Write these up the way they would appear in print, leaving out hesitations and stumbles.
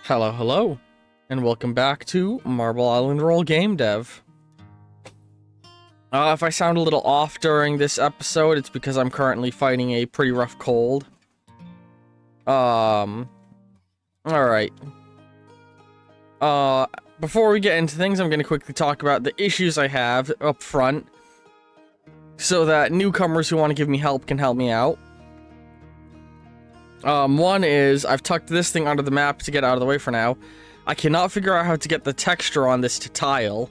Hello, hello, and welcome back to Marble Island Roll Gamedev. If I sound a little off during this episode, it's because I'm currently fighting a pretty rough cold. Alright. Before we get into things, I'm going to quickly talk about the issues I have up front, so that newcomers who want to give me help can help me out. One is, I've tucked this thing under the map to get out of the way for now. I cannot figure out how to get the texture on this to tile.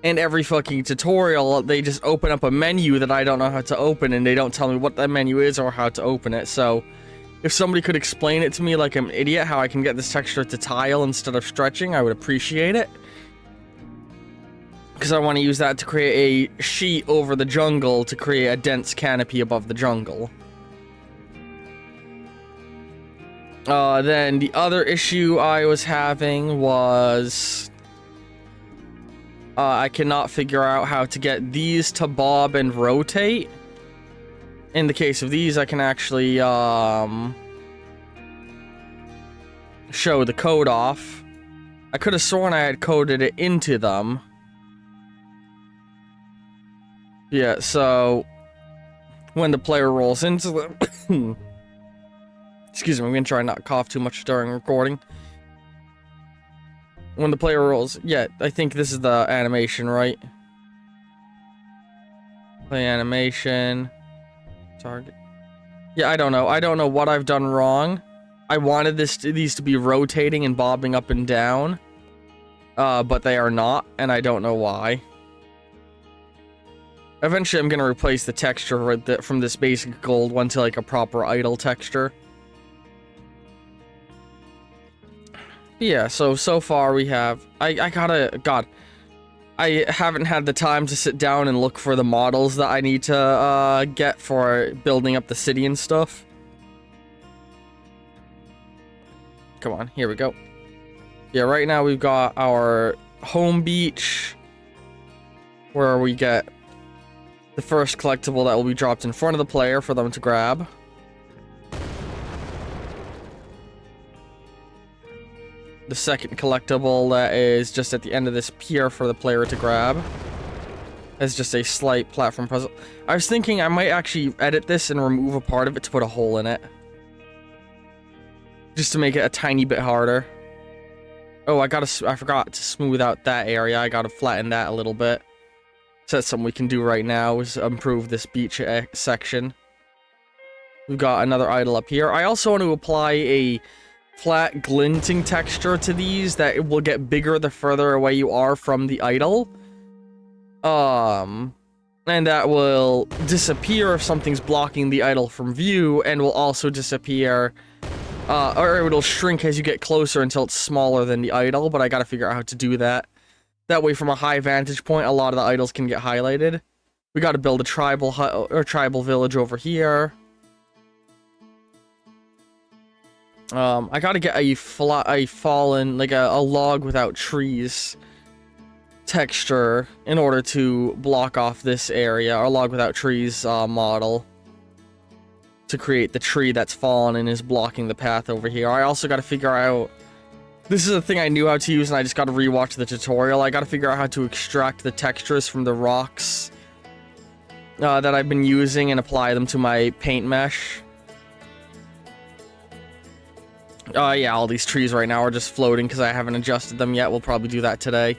And every fucking tutorial, they just open up a menu that I don't know how to open, and they don't tell me what that menu is or how to open it. So, if somebody could explain it to me like I'm an idiot, how I can get this texture to tile instead of stretching, I would appreciate it. Because I want to use that to create a sheet over the jungle to create a dense canopy above the jungle. Then the other issue I was having was I cannot figure out how to get these to bob and rotate. In the case of these, I can actually show the code off. I could have sworn I had coded it into them. Yeah, so when the player rolls into them... Excuse me, I'm gonna try not to cough too much during recording. When the player rolls... Yeah, I think this is the animation, right? Play animation. Target. Yeah, I don't know. I don't know what I've done wrong. I wanted these to be rotating and bobbing up and down. But they are not, and I don't know why. Eventually, I'm gonna replace the texture from this basic gold one to like a proper idle texture. Yeah, so far we have... God, I haven't had the time to sit down and look for the models that I need to get for building up the city and stuff. Come on, here we go. Yeah, right now we've got our home beach, where we get the first collectible that will be dropped in front of the player for them to grab. The second collectible that is just at the end of this pier for the player to grab. It's just a slight platform puzzle. I was thinking I might actually edit this and remove a part of it to put a hole in it. Just to make it a tiny bit harder. Oh, I forgot to smooth out that area. I gotta flatten that a little bit. So that's something we can do right now, is improve this beach section. We've got another idol up here. I also want to apply a flat glinting texture to these that it will get bigger the further away you are from the idol. And that will disappear if something's blocking the idol from view, and will also disappear, or it'll shrink as you get closer until it's smaller than the idol, but I gotta figure out how to do that. That way, from a high vantage point, a lot of the idols can get highlighted. We gotta build a tribal hut, or tribal village over here. I gotta get a fallen, like a log without trees texture in order to block off this area, or log without trees model to create the tree that's fallen and is blocking the path over here. I also gotta figure out, this is a thing I knew how to use and I just gotta rewatch the tutorial. I gotta figure out how to extract the textures from the rocks that I've been using and apply them to my paint mesh. Yeah, all these trees right now are just floating because I haven't adjusted them yet. We'll probably do that today.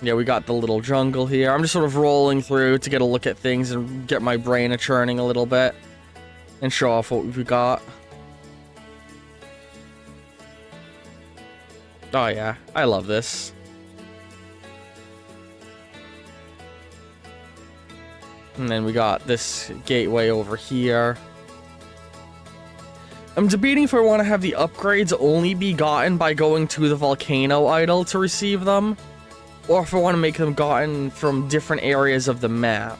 Yeah, we got the little jungle here. I'm just sort of rolling through to get a look at things and get my brain a-churning a little bit. And show off what we've got. Oh yeah, I love this. And then we got this gateway over here. I'm debating if I want to have the upgrades only be gotten by going to the volcano idol to receive them, or if I want to make them gotten from different areas of the map.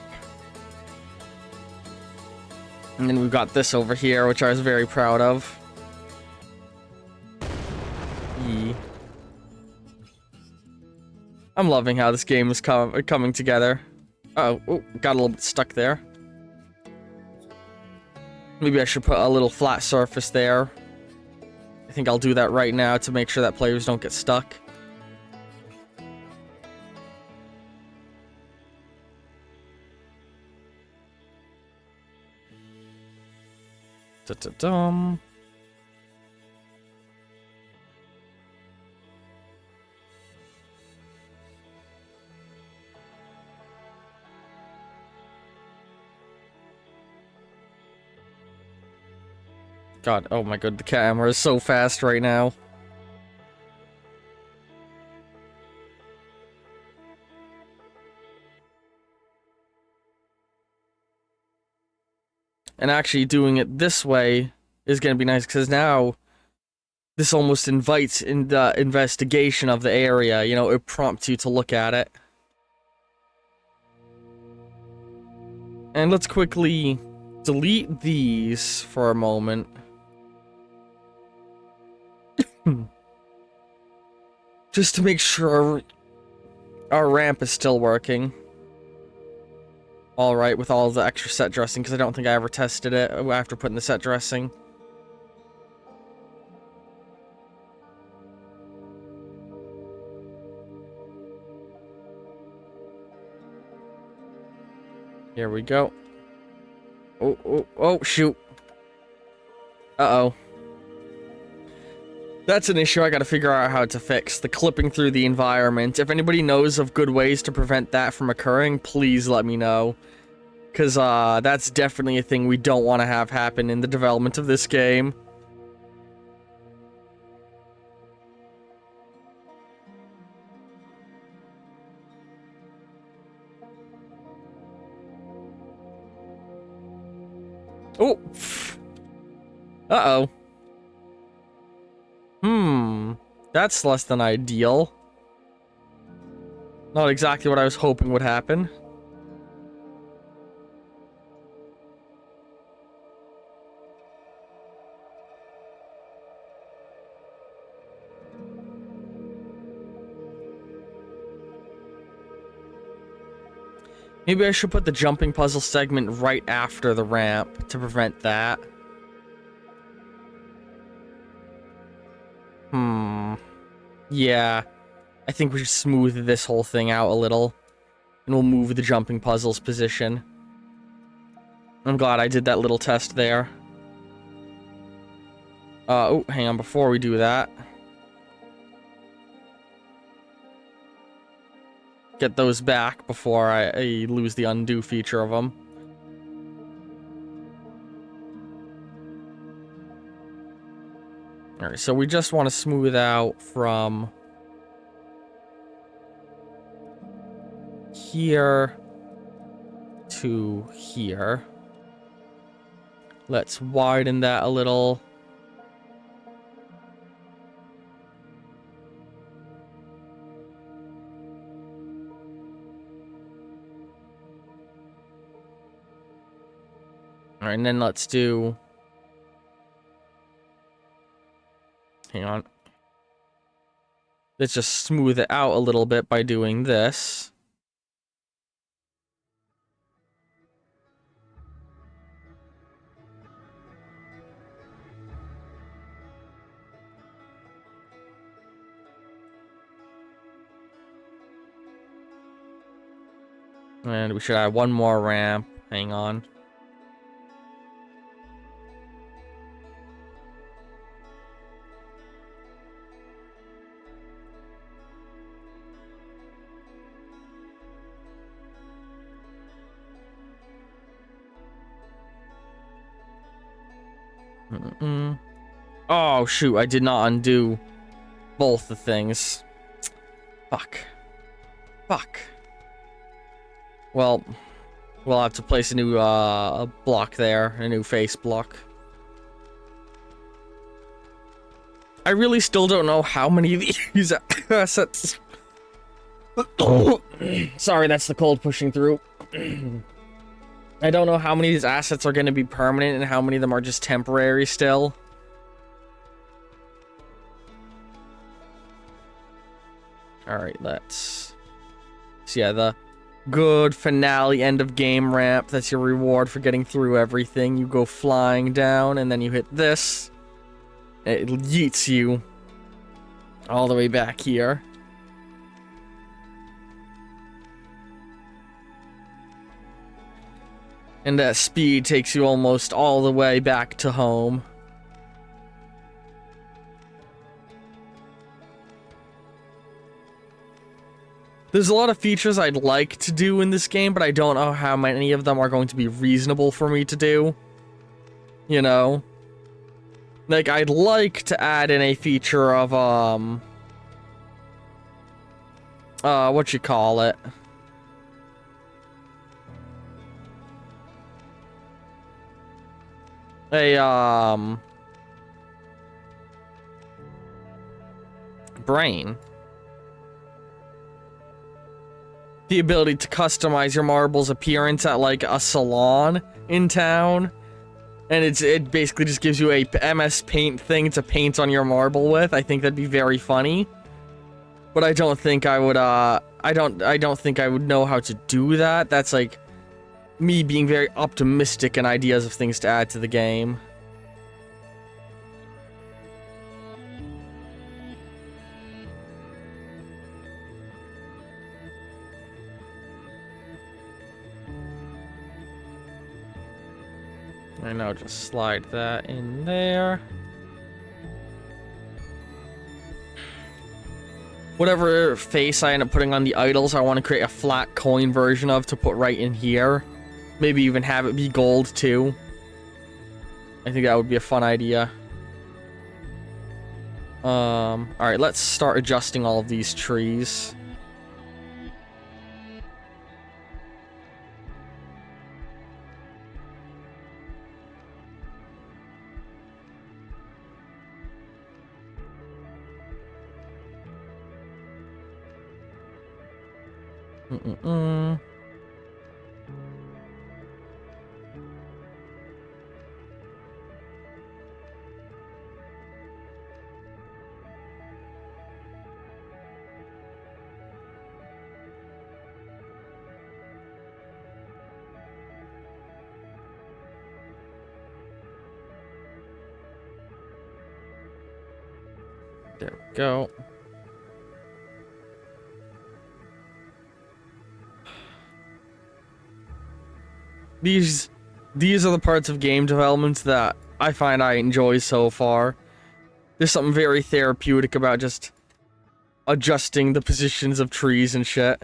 And then we've got this over here, which I was very proud of. I'm loving how this game is coming together. Oh, got a little bit stuck there. Maybe I should put a little flat surface there think I'll do that right now to make sure that players don't get stuck. Da-da-dum. God, oh my god, the camera is so fast right now. And actually doing it this way is going to be nice, because now this almost invites in the investigation of the area. You know, it prompts you to look at it. And let's quickly delete these for a moment. Just to make sure our ramp is still working. Alright, with all the extra set dressing, because I don't think I ever tested it after putting the set dressing. Here we go. Oh, shoot. Uh-oh. That's an issue I gotta figure out how to fix. The clipping through the environment. If anybody knows of good ways to prevent that from occurring, please let me know. Because, that's definitely a thing we don't want to have happen in the development of this game. Oh! Uh-oh. That's less than ideal. Not exactly what I was hoping would happen. Maybe I should put the jumping puzzle segment right after the ramp to prevent that. Yeah. I think we should smooth this whole thing out a little. And we'll move the jumping puzzle's position. I'm glad I did that little test there. Oh, hang on, before we do that. Get those back before I lose the undo feature of them. Alright, so we just want to smooth out from here to here. Let's widen that a little. Alright, and then let's do... Hang on. Let's just smooth it out a little bit by doing this. And we should add one more ramp. Hang on. Oh, shoot, I did not undo both the things. Fuck. Fuck. Well, we'll have to place a new block there, a new face block. I really still don't know how many of these assets... Sorry, that's the cold pushing through. I don't know how many of these assets are going to be permanent and how many of them are just temporary still. Alright, let's... So yeah, the good finale end of game ramp. That's your reward for getting through everything. You go flying down and then you hit this. It yeets you all the way back here. And that speed takes you almost all the way back to home. There's a lot of features I'd like to do in this game, but I don't know how many of them are going to be reasonable for me to do. You know? Like, I'd like to add in a feature of, what you call it? Brain. The ability to customize your marble's appearance at, like, a salon in town. And it basically just gives you a MS Paint thing to paint on your marble with. I think that'd be very funny. But I don't think I would, I don't think I would know how to do that. That's, like, me being very optimistic in ideas of things to add to the game. I know, just slide that in there. Whatever face I end up putting on the idols, I want to create a flat coin version of to put right in here. Maybe even have it be gold too. I think that would be a fun idea. Alright, let's start adjusting all of these trees. There we go. These are the parts of game development that I find I enjoy so far. There's something very therapeutic about just adjusting the positions of trees and shit.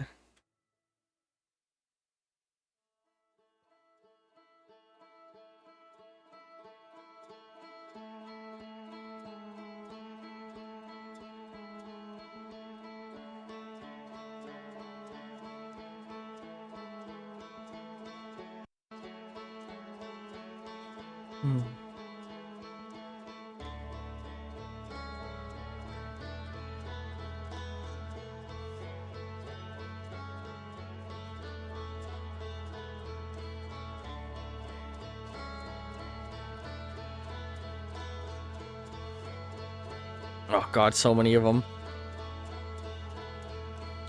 Oh god, so many of them.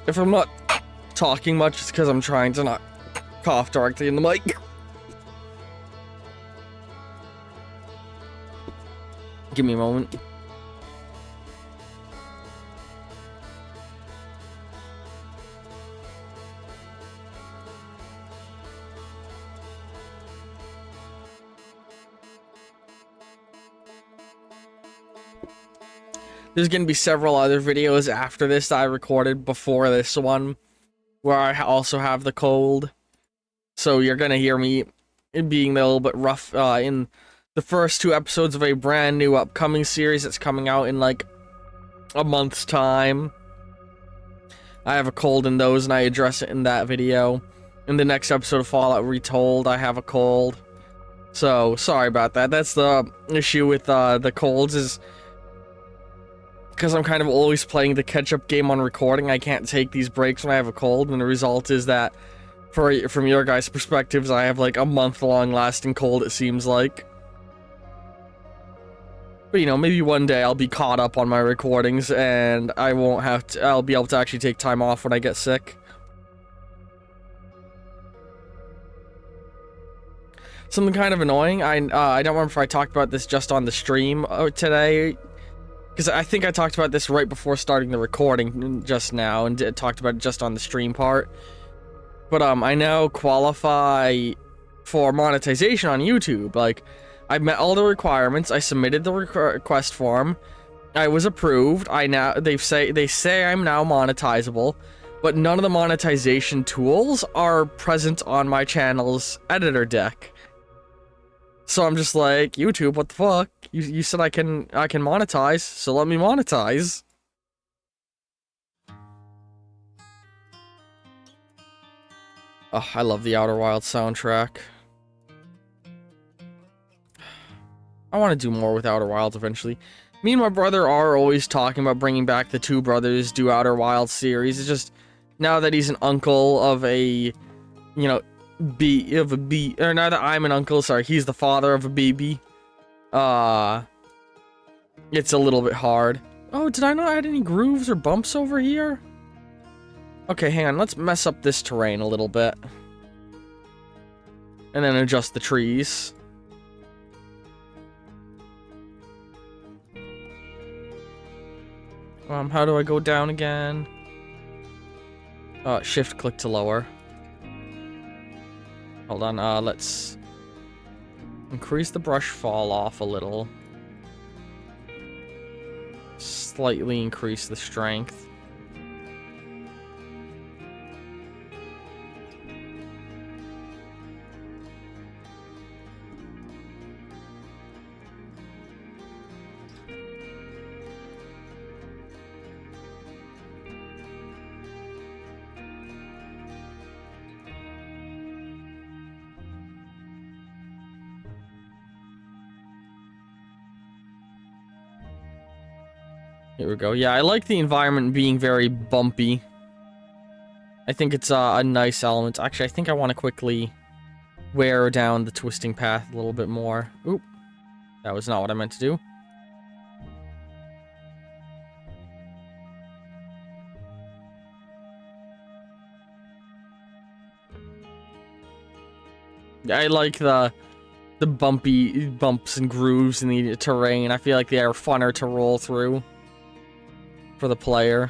If I'm not talking much, it's because I'm trying to not cough directly in the mic. Give me a moment. There's gonna be several other videos after this that I recorded before this one, where I also have the cold. So you're gonna hear me being a little bit rough in the first 2 episodes of a brand new upcoming series that's coming out in like a month's time. I have a cold in those and I address it in that video. In the next episode of Fallout Retold, I have a cold. So, sorry about that. That's the issue with the colds, is because I'm kind of always playing the catch-up game on recording. I can't take these breaks when I have a cold, and the result is that, from your guys' perspectives, I have like a month-long lasting cold, it seems like. But you know, maybe one day I'll be caught up on my recordings, and I won't have to, I'll be able to actually take time off when I get sick. something kind of annoying. I don't remember if I talked about this just on the stream today, because I think I talked about this right before starting the recording just now, and talked about it just on the stream part. But I now qualify for monetization on YouTube. Like, I've met all the requirements. I submitted the request form. I was approved. They say I'm now monetizable, but none of the monetization tools are present on my channel's editor deck. So I'm just like, YouTube, what the fuck? You said I can monetize, so let me monetize. Oh, I love the Outer Wilds soundtrack. I want to do more with Outer Wilds eventually. Me and my brother are always talking about bringing back the Two Brothers Do Outer Wilds series. It's just, now that he's an uncle of a, you know, or now that I'm an uncle, sorry, he's the father of a baby. It's a little bit hard. Oh, did I not add any grooves or bumps over here? Okay, hang on, let's mess up this terrain a little bit. And then adjust the trees. How do I go down again? Shift click to lower. Hold on, let's increase the brush fall off a little. Slightly increase the strength. Here we go. Yeah, I like the environment being very bumpy. I think it's a nice element. Actually, I think I want to quickly wear down the twisting path a little bit more. Oop. That was not what I meant to do. Yeah, I like the bumpy bumps and grooves in the terrain. I feel like they are funner to roll through for the player.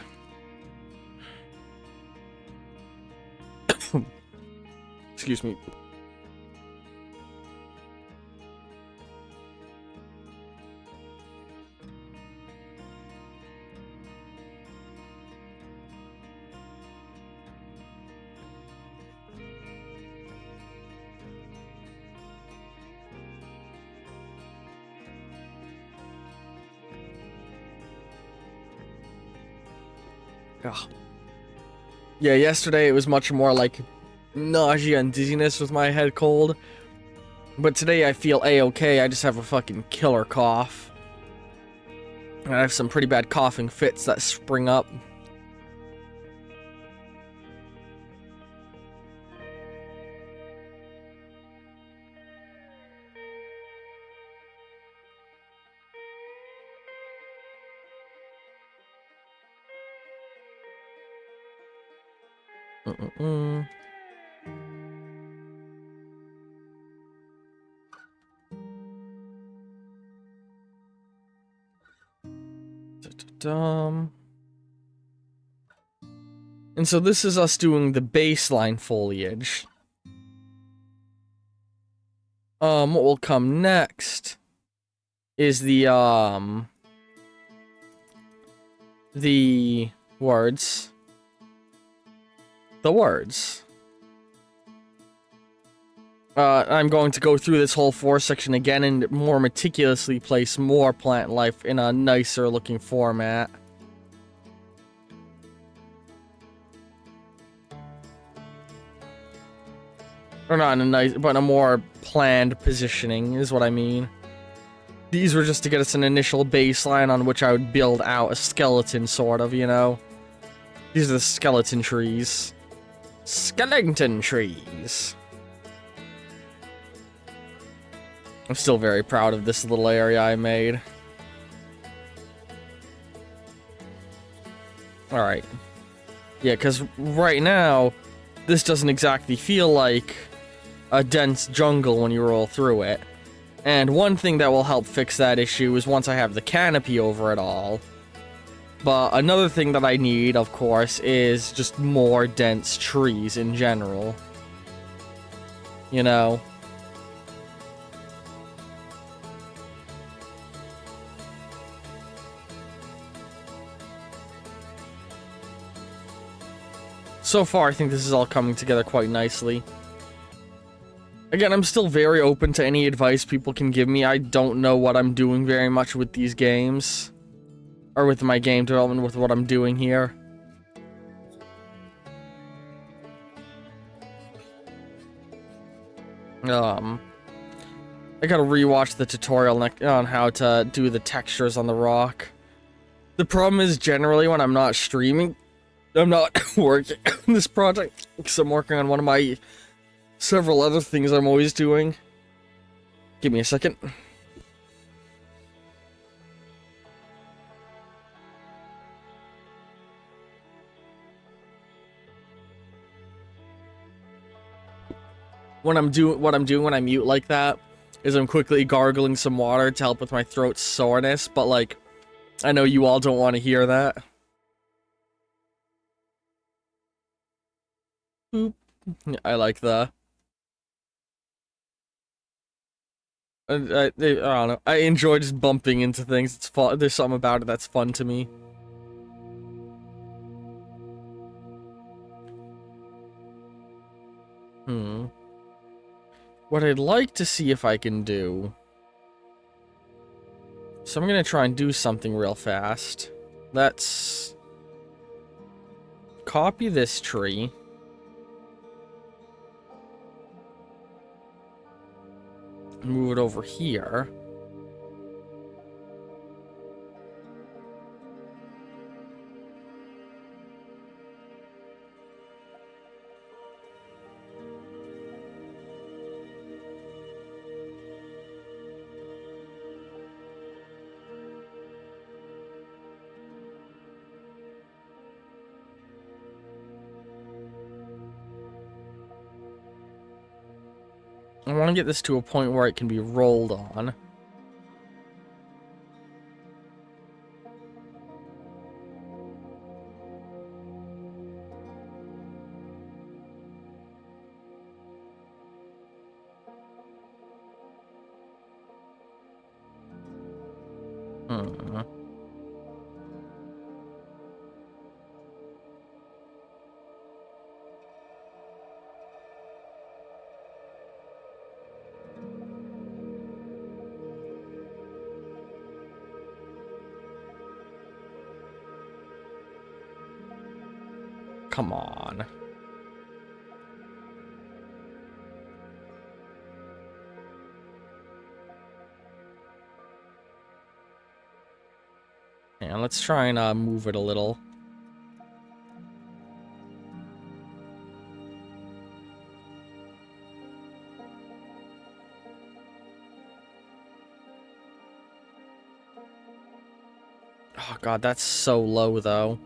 Excuse me. Ugh. Yeah, yesterday it was much more like nausea and dizziness with my head cold. But today I feel A-okay. I just have a fucking killer cough. And I have some pretty bad coughing fits that spring up. And so this is us doing the baseline foliage. What will come next is the words. The words. I'm going to go through this whole forest section again and more meticulously place more plant life in a nicer looking format. Or not in a nice, but in a more planned positioning is what I mean. These were just to get us an initial baseline on which I would build out a skeleton, sort of, you know? These are the skeleton trees. Skeleton trees. I'm still very proud of this little area I made. Alright. Yeah, because right now, this doesn't exactly feel like a dense jungle when you roll through it. And one thing that will help fix that issue is once I have the canopy over it all. But another thing that I need, of course, is just more dense trees in general. You know? So far, I think this is all coming together quite nicely. Again, I'm still very open to any advice people can give me. I don't know what I'm doing very much with these games. Or with my game development, with what I'm doing here. I gotta rewatch the tutorial on how to do the textures on the rock. The problem is, generally, when I'm not streaming, I'm not working on this project, because I'm working on one of my several other things I'm always doing. Give me a second. What I'm doing when I mute like that is I'm quickly gargling some water to help with my throat soreness, but like, I know you all don't want to hear that. Boop. I like the... I don't know. I enjoy just bumping into things. It's fun. There's something about it that's fun to me. What I'd like to see if I can do... So I'm gonna try and do something real fast. Let's... copy this tree. Move it over here. I want to get this to a point where it can be rolled on. Come on. And let's try and move it a little. Oh god, that's so low though.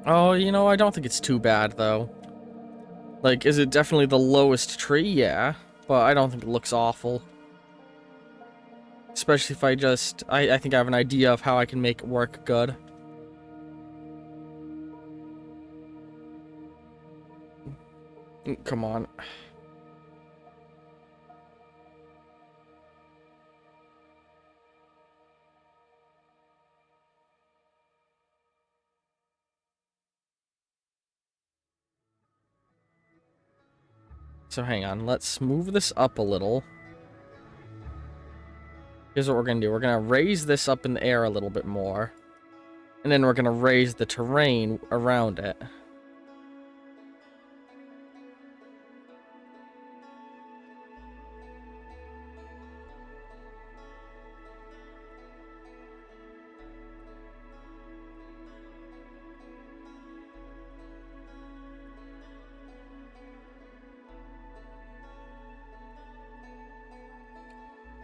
Oh, you know, I don't think it's too bad, though. Like, is it definitely the lowest tree? Yeah. But I don't think it looks awful. Especially if I just... I think I have an idea of how I can make it work good. Come on. So hang on, let's move this up a little. Here's what we're gonna do. We're gonna raise this up in the air a little bit more. And then we're gonna raise the terrain around it.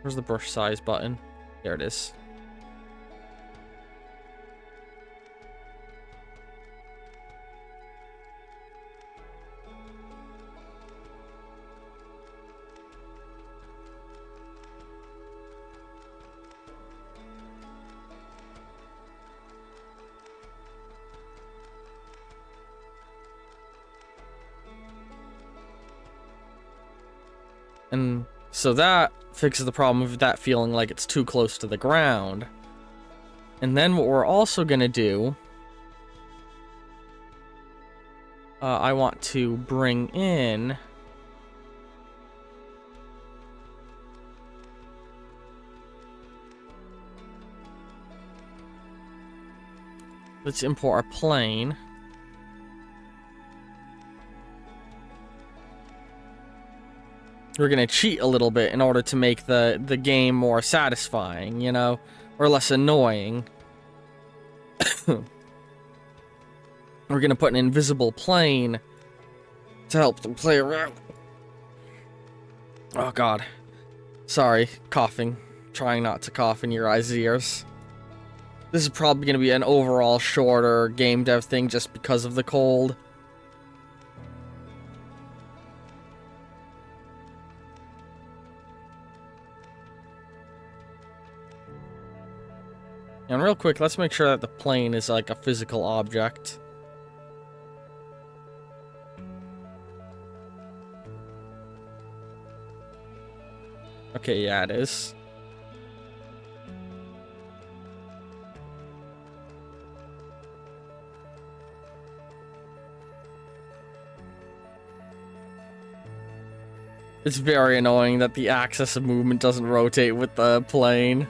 Where's the brush size button? There it is. And so that fixes the problem of that feeling like it's too close to the ground. And then what we're also gonna do, I want to bring in, let's import a plane. We're gonna cheat a little bit in order to make the game more satisfying, you know, or less annoying. We're gonna put an invisible plane to help them play around. Oh god. Sorry, coughing. Trying not to cough in your eyes' ears. This is probably gonna be an overall shorter game dev thing just because of the cold. And real quick, let's make sure that the plane is like a physical object. Okay, yeah, it is. It's very annoying that the axis of movement doesn't rotate with the plane.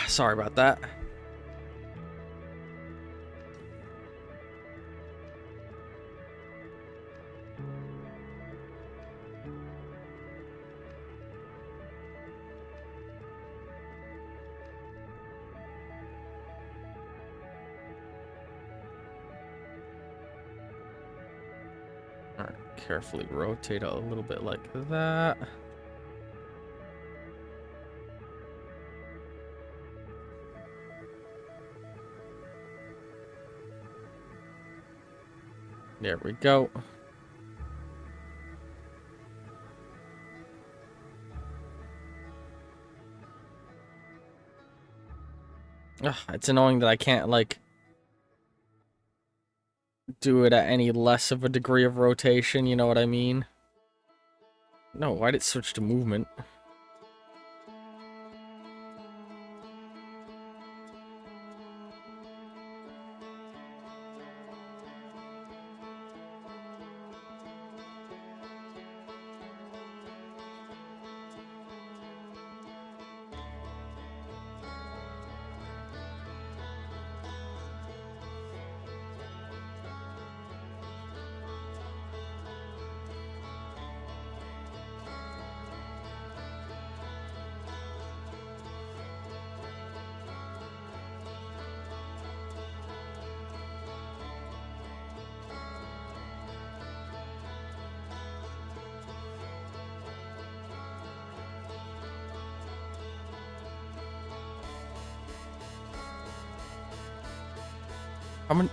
Sorry about that. Alright, carefully rotate a little bit like that. There we go. Ugh, it's annoying that I can't, like, do it at any less of a degree of rotation, you know what I mean? No, why did it switch to movement?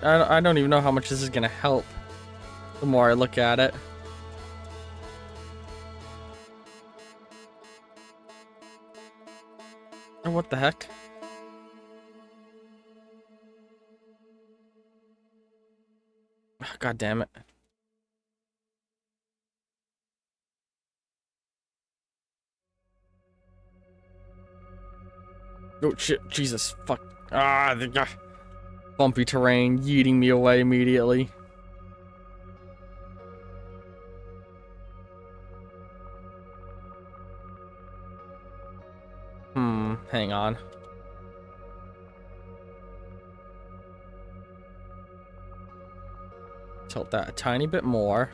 I don't even know how much this is gonna help the more I look at it. Oh, what the heck? God damn it. Oh shit, Jesus, fuck. Ah, bumpy terrain, yeeting me away immediately. Hang on. Tilt that a tiny bit more.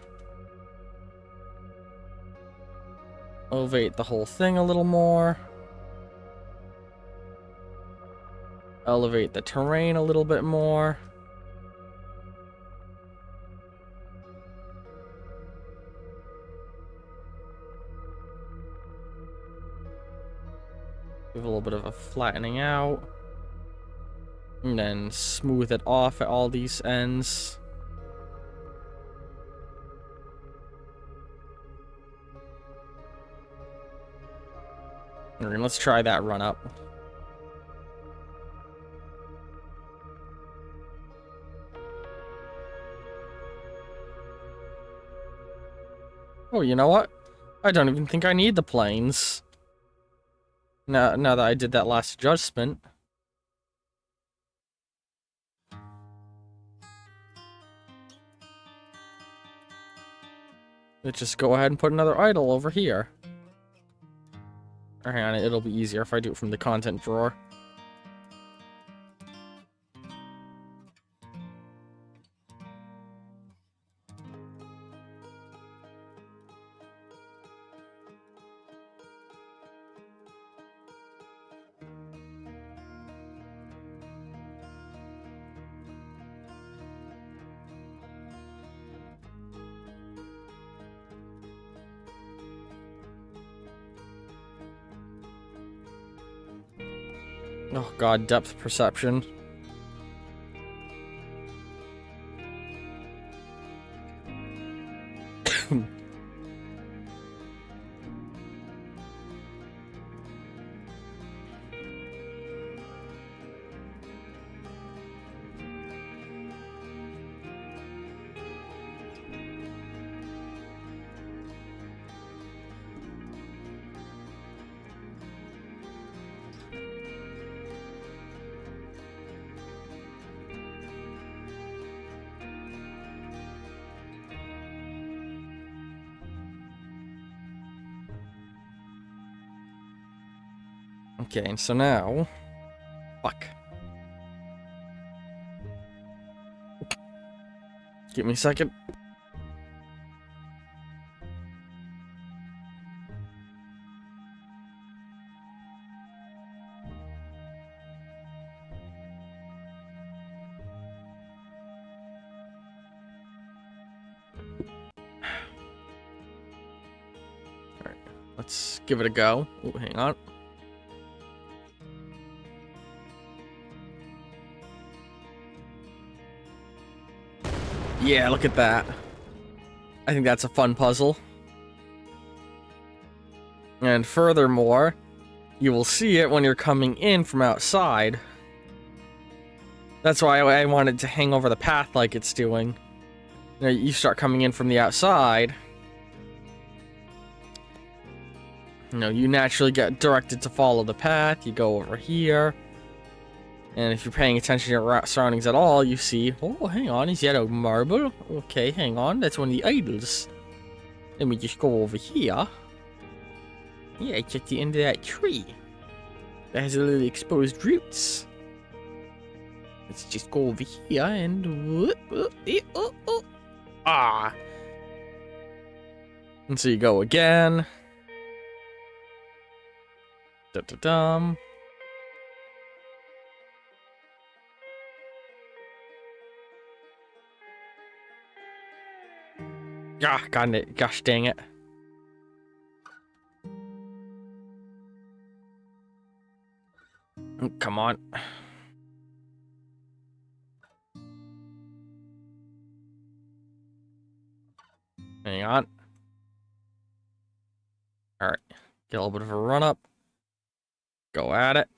Elevate the whole thing a little more. Elevate the terrain a little bit more. Give a little bit of a flattening out. And then smooth it off at all these ends. Alright, let's try that run up. Oh, you know what? I don't even think I need the planes. Now that I did that last adjustment. Let's just go ahead and put another idle over here. Or hang on, it'll be easier if I do it from the content drawer. Oh god, depth perception. Okay, and so now... Fuck. Give me a second. Alright, let's give it a go. Ooh, hang on. Yeah, look at that. I think that's a fun puzzle. And furthermore, you will see it when you're coming in from outside. That's why I wanted to hang over the path like it's doing. You know, you start coming in from the outside. You know, you naturally get directed to follow the path. You go over here. And if you're paying attention to your surroundings at all, you see, oh, hang on, is that a marble? Okay, hang on, that's one of the idols. Let me just go over here. Yeah, check the end of that tree. That has a little exposed roots. Let's just go over here and... Ah! And so you go again. Da-da-dum. Ah, got it. Gosh dang it. Oh, come on. Hang on. Alright. Get a little bit of a run up. Go at it.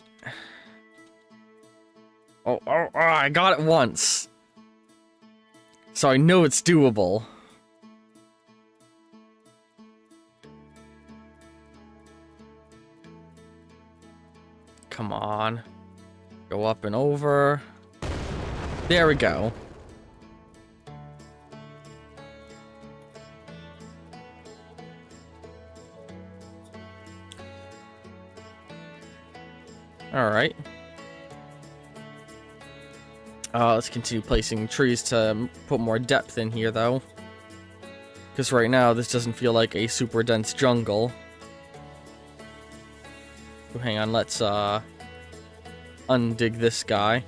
Oh, I got it once. So I know it's doable. Come on. Go up and over. There we go. Alright. Let's continue placing trees to put more depth in here, though. Because right now, this doesn't feel like a super dense jungle. So hang on, let's undig this guy.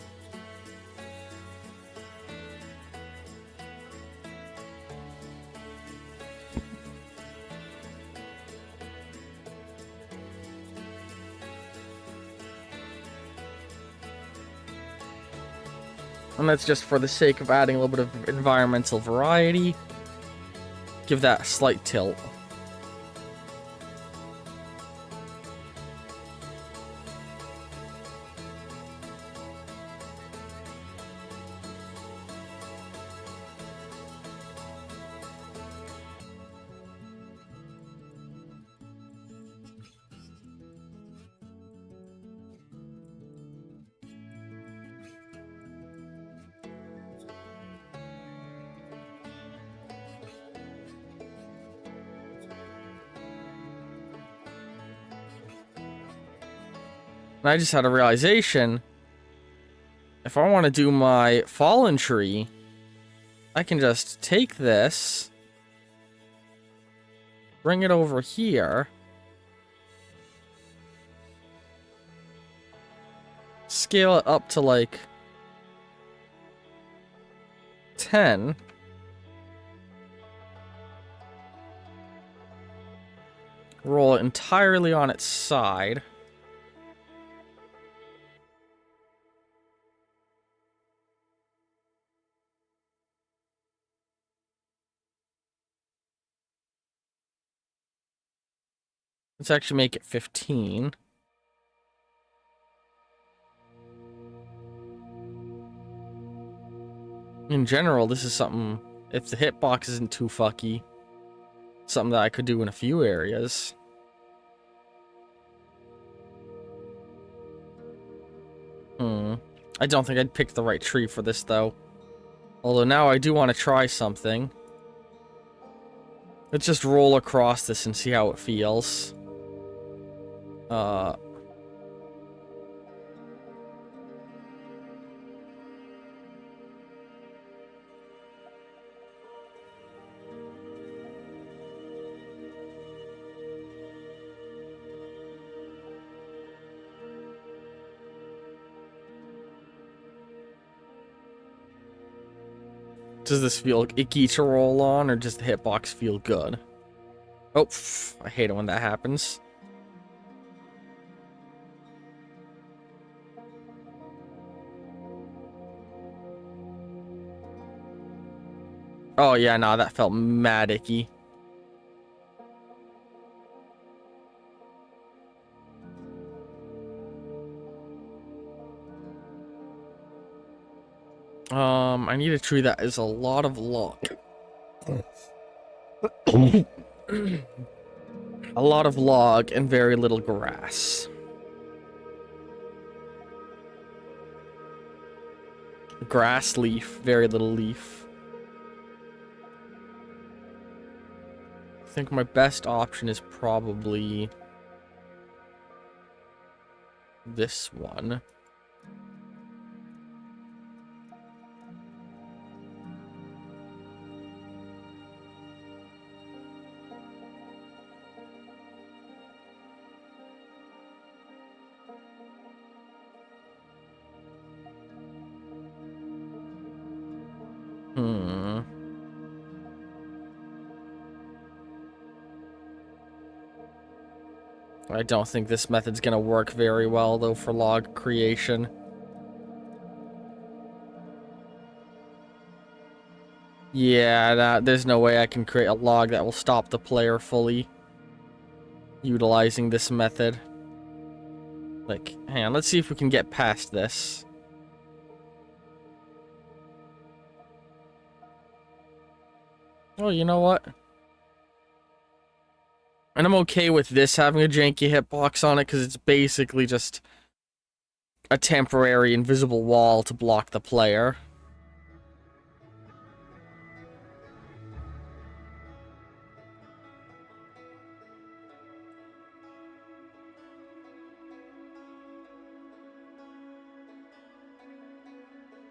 And that's just for the sake of adding a little bit of environmental variety. Give that a slight tilt. And I just had a realization. If I want to do my fallen tree, I can just take this, bring it over here, scale it up to like 10. Roll it entirely on its side. Let's actually make it 15. In general, this is something, if the hitbox isn't too fucky, something that I could do in a few areas. I don't think I'd pick the right tree for this, though. Although now I do want to try something. Let's just roll across this and see how it feels. Does this feel icky to roll on, or does the hitbox feel good? Oh, I hate it when that happens. Oh yeah, nah, that felt mad icky. I need a tree that is a lot of log. A lot of log and very little grass. Grass leaf, very little leaf. I think my best option is probably this one. I don't think this method's gonna work very well, though, for log creation. Yeah, there's no way I can create a log that will stop the player fully utilizing this method. Like, hang on, let's see if we can get past this. Oh, you know what? And I'm okay with this having a janky hitbox on it, because it's basically just a temporary invisible wall to block the player.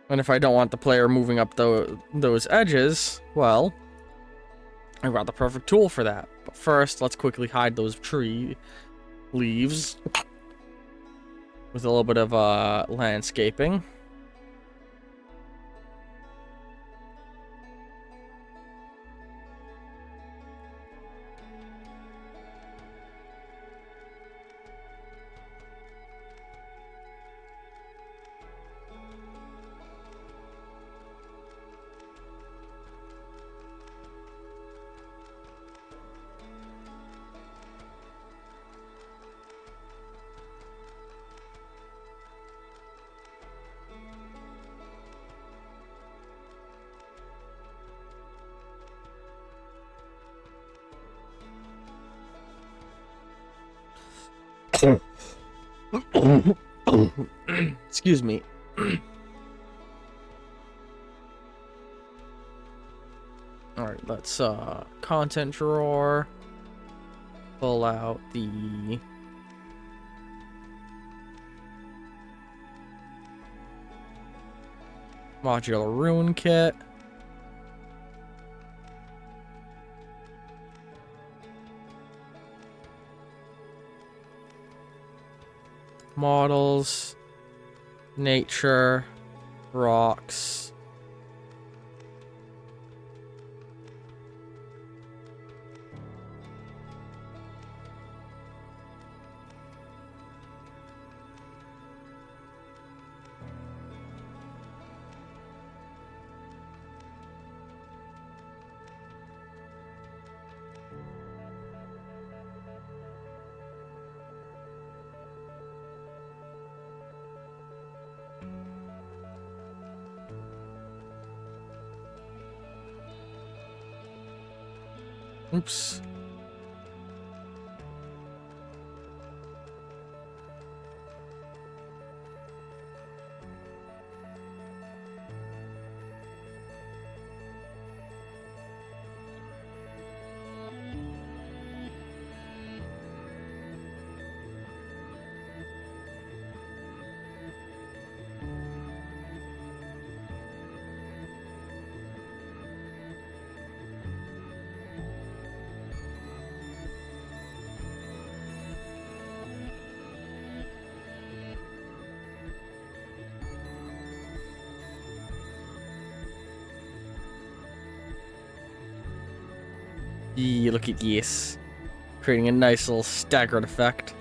And if I don't want the player moving up those edges, well, I got the perfect tool for that. But first, let's quickly hide those tree leaves with a little bit of landscaping. Excuse me. Alright, let's content drawer. Pull out the modular rune kit. Models, nature, rocks. Oops. Yeah, look at this. Creating a nice little staggered effect.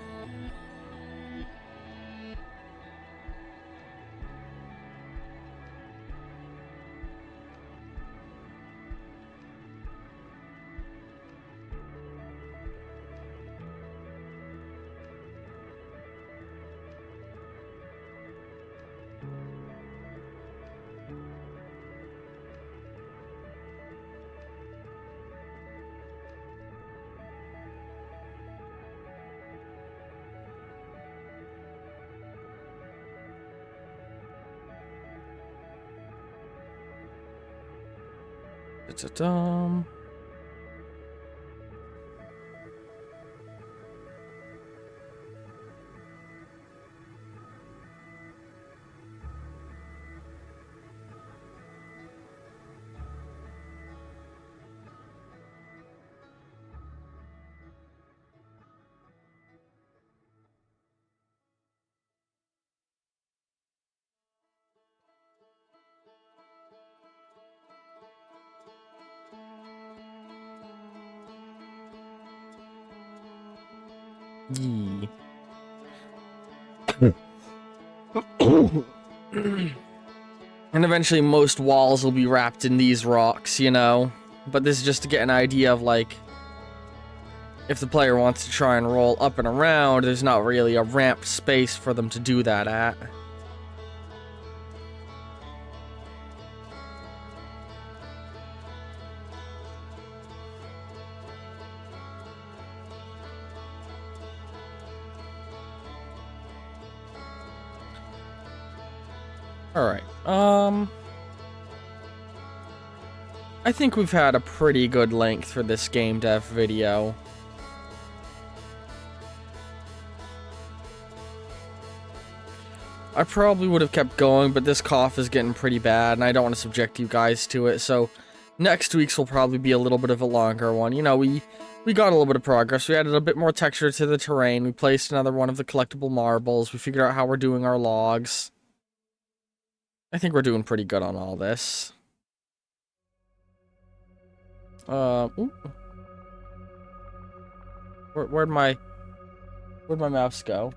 Ta-ta-dum. Yee. And eventually most walls will be wrapped in these rocks, you know? But this is just to get an idea of, like, if the player wants to try and roll up and around, there's not really a ramp space for them to do that at. Alright, I think we've had a pretty good length for this game dev video. I probably would have kept going, but this cough is getting pretty bad, and I don't want to subject you guys to it, so next week's will probably be a little bit of a longer one. You know, we got a little bit of progress. We added a bit more texture to the terrain. We placed another one of the collectible marbles. We figured out how we're doing our logs. I think we're doing pretty good on all this. Ooh. Where'd my mouse go?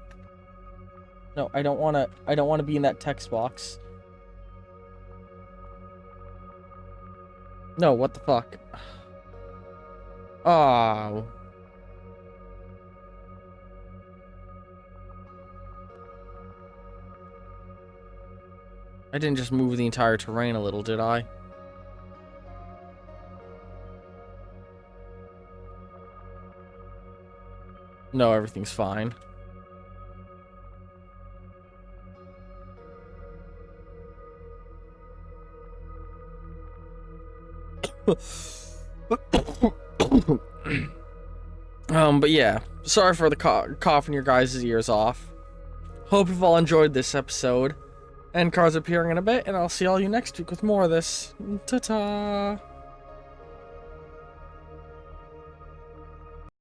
No, I don't wanna be in that text box. No, what the fuck? Oh. I didn't just move the entire terrain a little, did I? No, everything's fine. But yeah, sorry for the cough in your guys' ears off. Hope you've all enjoyed this episode. End cards appearing in a bit, and I'll see all you next week with more of this. Ta-ta!